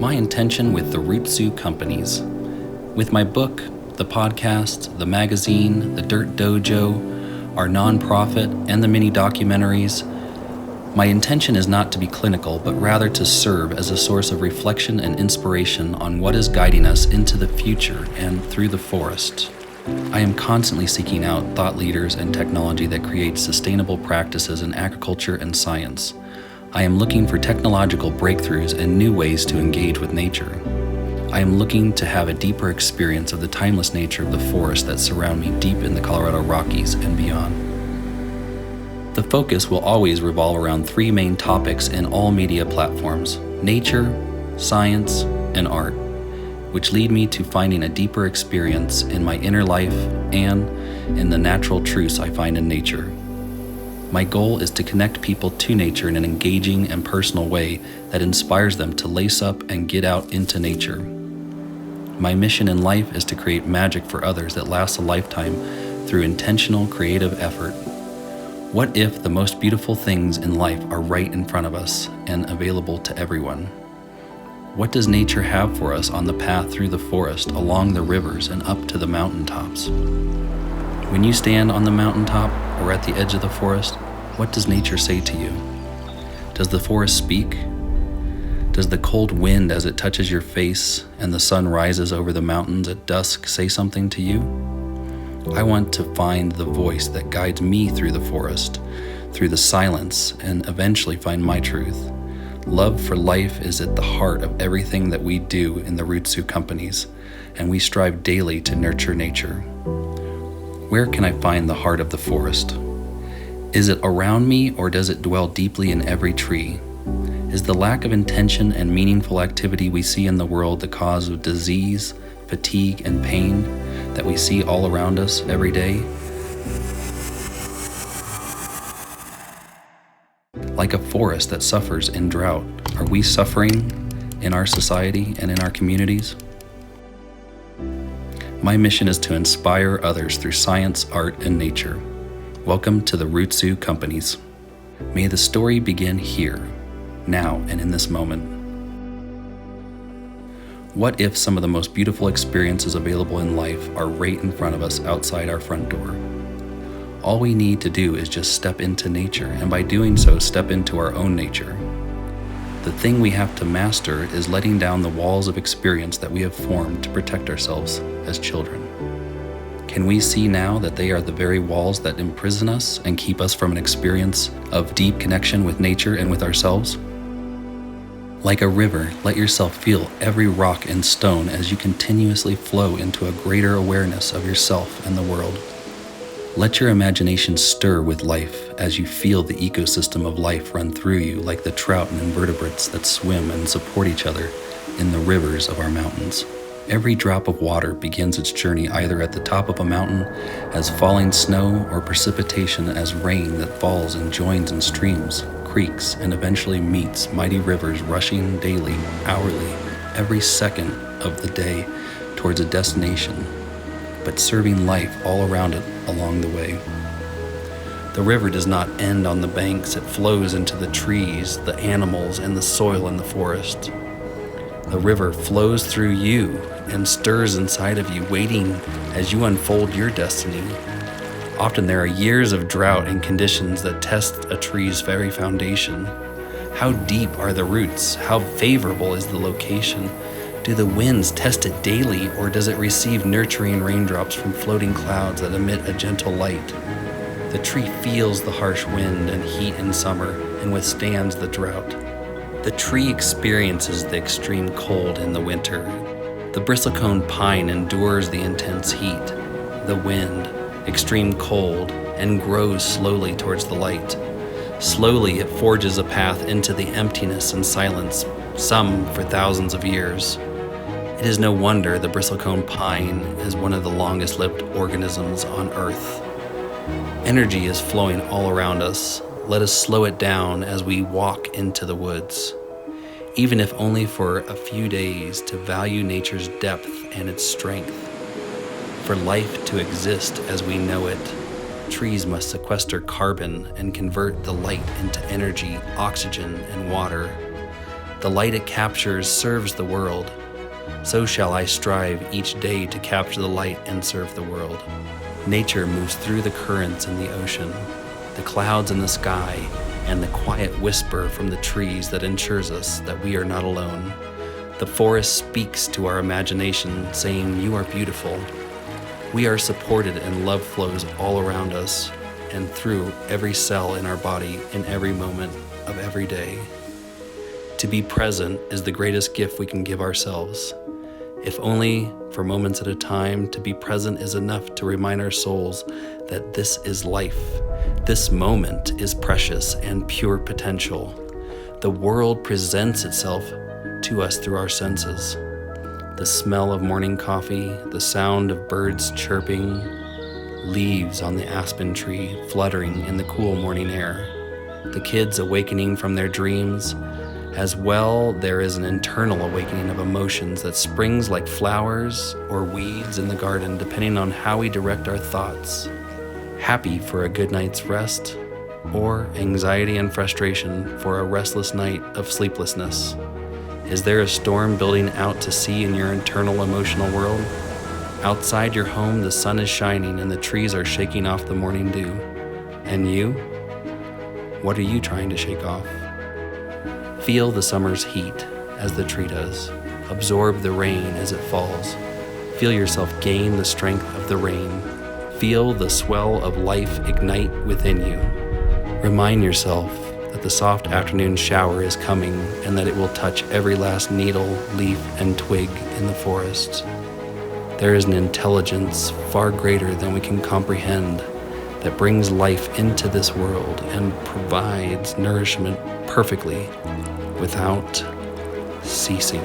my intention with the Rutsu companies. With my book, the podcast, the magazine, the Dirt Dojo, our nonprofit, and the mini documentaries, my intention is not to be clinical, but rather to serve as a source of reflection and inspiration on what is guiding us into the future and through the forest. I am constantly seeking out thought leaders and technology that create sustainable practices in agriculture and science. I am looking for technological breakthroughs and new ways to engage with nature. I am looking to have a deeper experience of the timeless nature of the forests that surround me deep in the Colorado Rockies and beyond. The focus will always revolve around three main topics in all media platforms: nature, science, and art, which lead me to finding a deeper experience in my inner life and in the natural truths I find in nature. My goal is to connect people to nature in an engaging and personal way that inspires them to lace up and get out into nature. My mission in life is to create magic for others that lasts a lifetime through intentional, creative effort. What if the most beautiful things in life are right in front of us and available to everyone? What does nature have for us on the path through the forest, along the rivers, and up to the mountaintops? When you stand on the mountaintop or at the edge of the forest, what does nature say to you? Does the forest speak? Does the cold wind as it touches your face and the sun rises over the mountains at dusk say something to you? I want to find the voice that guides me through the forest, through the silence, and eventually find my truth. Love for life is at the heart of everything that we do in the Rutsu companies, and we strive daily to nurture nature. Where can I find the heart of the forest? Is it around me, or does it dwell deeply in every tree? Is the lack of intention and meaningful activity we see in the world the cause of disease, fatigue, and pain that we see all around us every day? Like a forest that suffers in drought, are we suffering in our society and in our communities? My mission is to inspire others through science, art, and nature. Welcome to the Rutsu companies. May the story begin here, now, and in this moment. What if some of the most beautiful experiences available in life are right in front of us outside our front door? All we need to do is just step into nature, and by doing so, step into our own nature. The thing we have to master is letting down the walls of experience that we have formed to protect ourselves as children. Can we see now that they are the very walls that imprison us and keep us from an experience of deep connection with nature and with ourselves? Like a river, let yourself feel every rock and stone as you continuously flow into a greater awareness of yourself and the world. Let your imagination stir with life as you feel the ecosystem of life run through you, like the trout and invertebrates that swim and support each other in the rivers of our mountains. Every drop of water begins its journey either at the top of a mountain as falling snow or precipitation as rain that falls and joins in streams, creeks, and eventually meets mighty rivers rushing daily, hourly, every second of the day towards a destination, but serving life all around it along the way. The river does not end on the banks, it flows into the trees, the animals, and the soil in the forest. The river flows through you and stirs inside of you, waiting as you unfold your destiny. Often there are years of drought and conditions that test a tree's very foundation. How deep are the roots? How favorable is the location? Do the winds test it daily, or does it receive nurturing raindrops from floating clouds that emit a gentle light? The tree feels the harsh wind and heat in summer and withstands the drought. The tree experiences the extreme cold in the winter. The bristlecone pine endures the intense heat, the wind, extreme cold, and grows slowly towards the light. Slowly it forges a path into the emptiness and silence, some for thousands of years. It is no wonder the bristlecone pine is one of the longest-lived organisms on Earth. Energy is flowing all around us. Let us slow it down as we walk into the woods, even if only for a few days, to value nature's depth and its strength. For life to exist as we know it, trees must sequester carbon and convert the light into energy, oxygen, and water. The light it captures serves the world. So shall I strive each day to capture the light and serve the world. Nature moves through the currents in the ocean, the clouds in the sky, and the quiet whisper from the trees that ensures us that we are not alone. The forest speaks to our imagination, saying, "You are beautiful." We are supported and love flows all around us and through every cell in our body in every moment of every day. To be present is the greatest gift we can give ourselves. If only for moments at a time, to be present is enough to remind our souls that this is life. This moment is precious and pure potential. The world presents itself to us through our senses. The smell of morning coffee, the sound of birds chirping, leaves on the aspen tree fluttering in the cool morning air, the kids awakening from their dreams. As well, there is an internal awakening of emotions that springs like flowers or weeds in the garden, depending on how we direct our thoughts. Happy for a good night's rest, or anxiety and frustration for a restless night of sleeplessness. Is there a storm building out to sea in your internal emotional world? Outside your home, the sun is shining and the trees are shaking off the morning dew. And you? What are you trying to shake off? Feel the summer's heat as the tree does. Absorb the rain as it falls. Feel yourself gain the strength of the rain. Feel the swell of life ignite within you. Remind yourself that the soft afternoon shower is coming and that it will touch every last needle, leaf, and twig in the forest. There is an intelligence far greater than we can comprehend that brings life into this world and provides nourishment perfectly without ceasing.